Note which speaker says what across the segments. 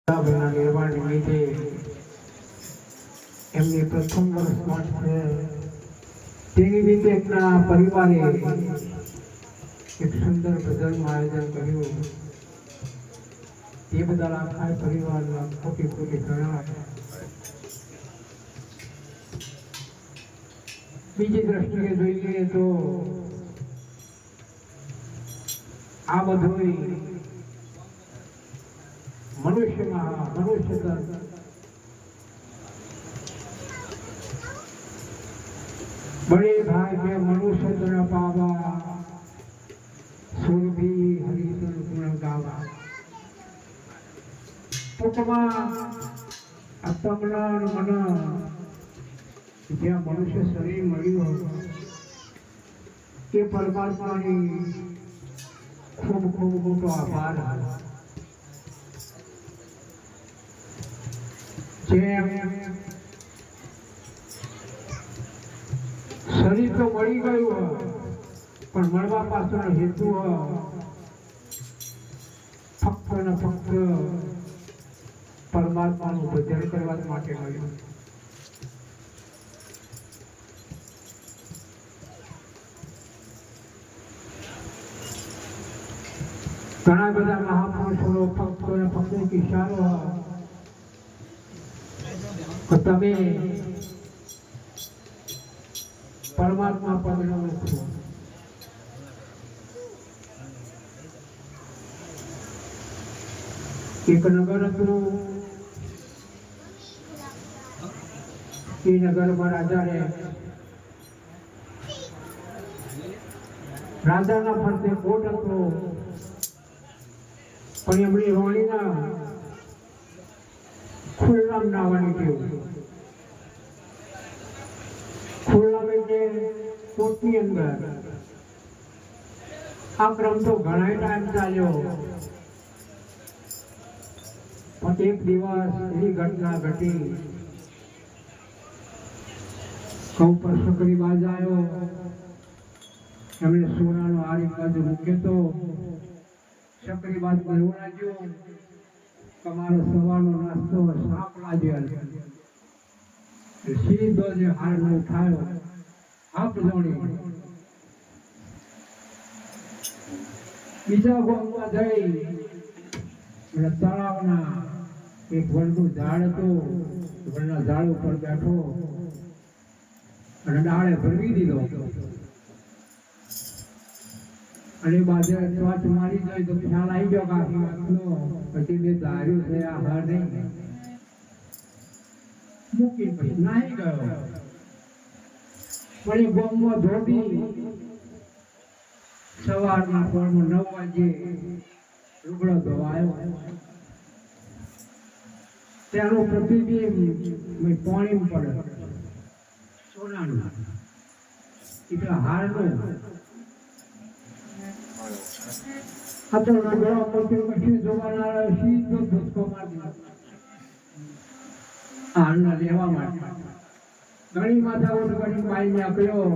Speaker 1: નિર્માણ નિમિત્તે એમની પ્રથમ વર્ષમાં છે તે નિમિત્તે એમના પરિવારે એક સુંદર ભજનનું આયોજન કર્યું. તે બધા આખા પરિવારના કોટી કોટી પ્રણામ. બીજી દ્રષ્ટિએ જોઈએ તો આ બધું મનુષ્ય તન बड़े भाई के मनुष्य तन पावा सुरभि हरिजन गुण गावा. ટૂંકમાં આ તમના મન જ્યાં મનુષ્ય શરીર મળ્યું એ પરમાત્માની ખૂબ ખૂબ મોટો આભાર. જેમ શરીર તો મળી ગયું પણ મળવા પાછળનો હેતુ ફક્ત ને ફક્ત પરમાત્માનું ભજન કરવા માટે મળ્યું. ઘણા બધા મહાપુરુષો ફક્ત ને ફક્ત એક ઈશારો તમે પરમાત્મા પદનો છો. એક નગર હતું. એ નગરમાં રાજા રહે. રાજાના ફરતે કોટ હતો પણ એમની વાણીના ખુલ્લામ નાવાની ટેવ. ખુલ્લામ એટલે કોટની અંદર. આ ક્રમ તો ઘણા ટાઈમ ચાલ્યો પણ એક દિવસ એવી ઘટના ઘટી. કઉ પર સકરી બાજ આવ્યો. એમણે સોનાનો આરી બાજુ મૂક્યો તો સકરી બાજ એવું લાગ્યું તમારો સવારનો નાસ્તો સાપ લાગ્યો. સીધો જે હારનો ઉઠાયો આપ જોડી બીજા ગામમાં જઈ તળાવના એક વડનું ઝાડ હતું. વડના ઝાડ ઉપર બેઠો અને ડાળે ભરવી દીધો અને બાજુ ટોચ મારી ગઈ તો ખ્યાલ આવી ગયો કાકી વાતનો. પછી મેં ધાર્યું છે આ હાર નહીં મૂકી પછી નાહી ગયો. પણ એ ગામમાં ધોબી સવારના પોરમાં 9 વાગે લુગડો ધોવાયો. ત્યાંનું પ્રતિબિંબ પાણીમાં પડે સોનાનું એટલે હારનું. આ તો લુગડો પછી જોવાના સીધો ધોધકો મારી હારના લેવા માટે ઘણી માથા ઘણી પાણી આપ્યો.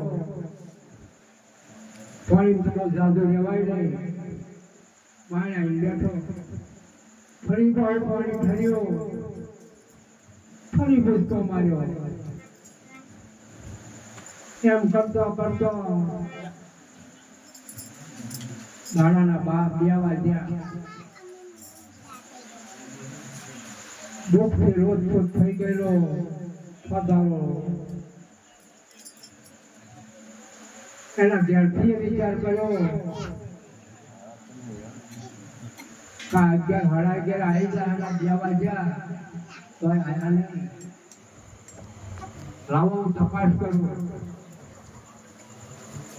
Speaker 1: પાણી તો જાદુ લેવાય નહીં. પાણી આવી બેઠો. ફરી પાણી ઠર્યો. ફરી ભૂસકો માર્યો. એમ કરતો કરતો દાડાના 2 વાગ્યા. દુઃખથી રોજપૂત થઈ ગયેલો પધારો. એના ઘેરથી વિચાર કર્યો કે 11 સાડા 11 આવી જાય. 2 વાગ્યા તો આયા નહીં. લાવો હું તપાસ કરું.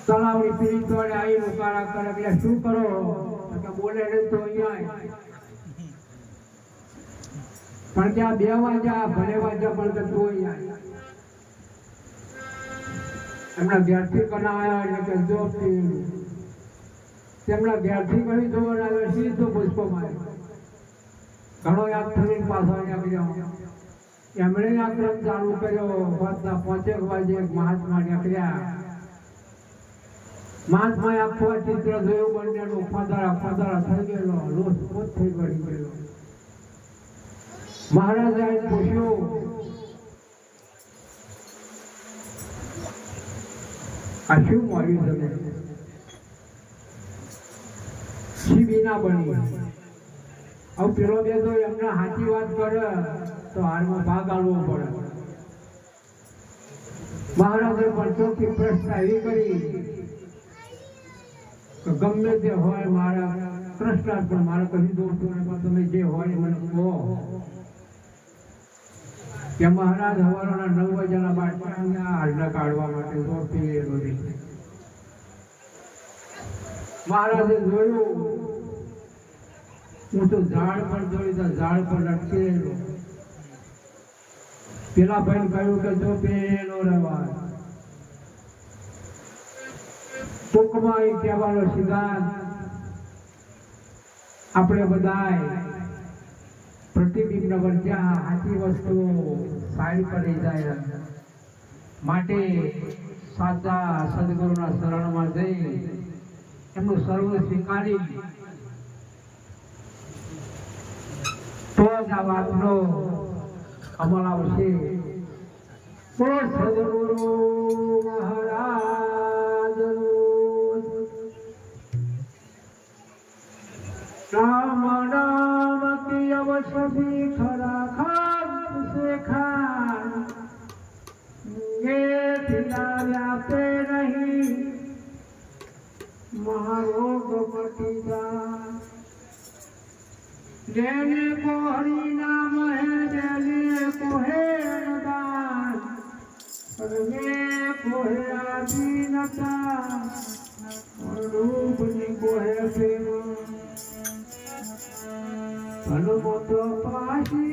Speaker 1: તળાવની પીડી તોડે આવી ઉકાળા કરે એટલે શું કરો કે બોલે નહીં તો અહીંયા પણ ત્યાં 2 વાગ્યા ભલે વાગ્યા પણ તું અહીંયા. એમના ઘેરથી બનાવ્યા એટલે કે જો તેમના ઘેરથી કરી જોવા આવે સીધો પુષ્પો માર્યો. ઘણો યાદ થઈને પાછો નીકળ્યો. એમણે આ ક્રમ ચાલુ કર્યો. રાતના 5 વાગે મહાત્મા નીકળ્યા. મહાત્મા આખો ચિત્ર જોયું. બંનેનું ફાદરા થઈ ગયેલો લોસ પોત થઈ ગયો. મહારાજાએ પૂછ્યું, આ શું મળ્યું તમે? શી ના બની? હવે પેલો બે તો એમને સાચી વાત કરે તો હારમાં ભાગ આલવો પડે. મહારાજે પણ ચોખ્ખી પ્રશ્ન એવી કરી કે ગમે તે હોય મારા કૃષ્ણ પણ મારા કહી દઉં છું, તમે જે હોય મને કહો. કે મહારાજ હવારના 9 વાગ્યાના બાટલા હાલના કાઢવા માટે રોટી રોટી. મહારાજે જોયું, હું તો ઝાડ પર જોઈ તો ઝાડ પર લટકેલો. પેલા ભાઈ કહ્યું કે જો પેલો રહેવા. ટૂંકમાં એ કહેવાનો સિદ્ધાંત આપણે બધાય પ્રતિબિંબ વર્જ્યા સાચી વસ્તુઓ સાઈડ પર રહી જાય માટે સાચા સદગુરુના શરણમાં જઈ એમનું સર્વ સ્વીકારી તો જ આ વાતનો અમલ આવશે. બોલો સદગુરુ મહારાજનો રામ નામ કી અવસરી ખરા ખાત શેખા ये पिला व्यापे नहीं महारोग मटी जा जेने को हरि नाम है जेने को है अनुदान ये को है आदीनता रूप ने को है प्रेम हनुमत पासी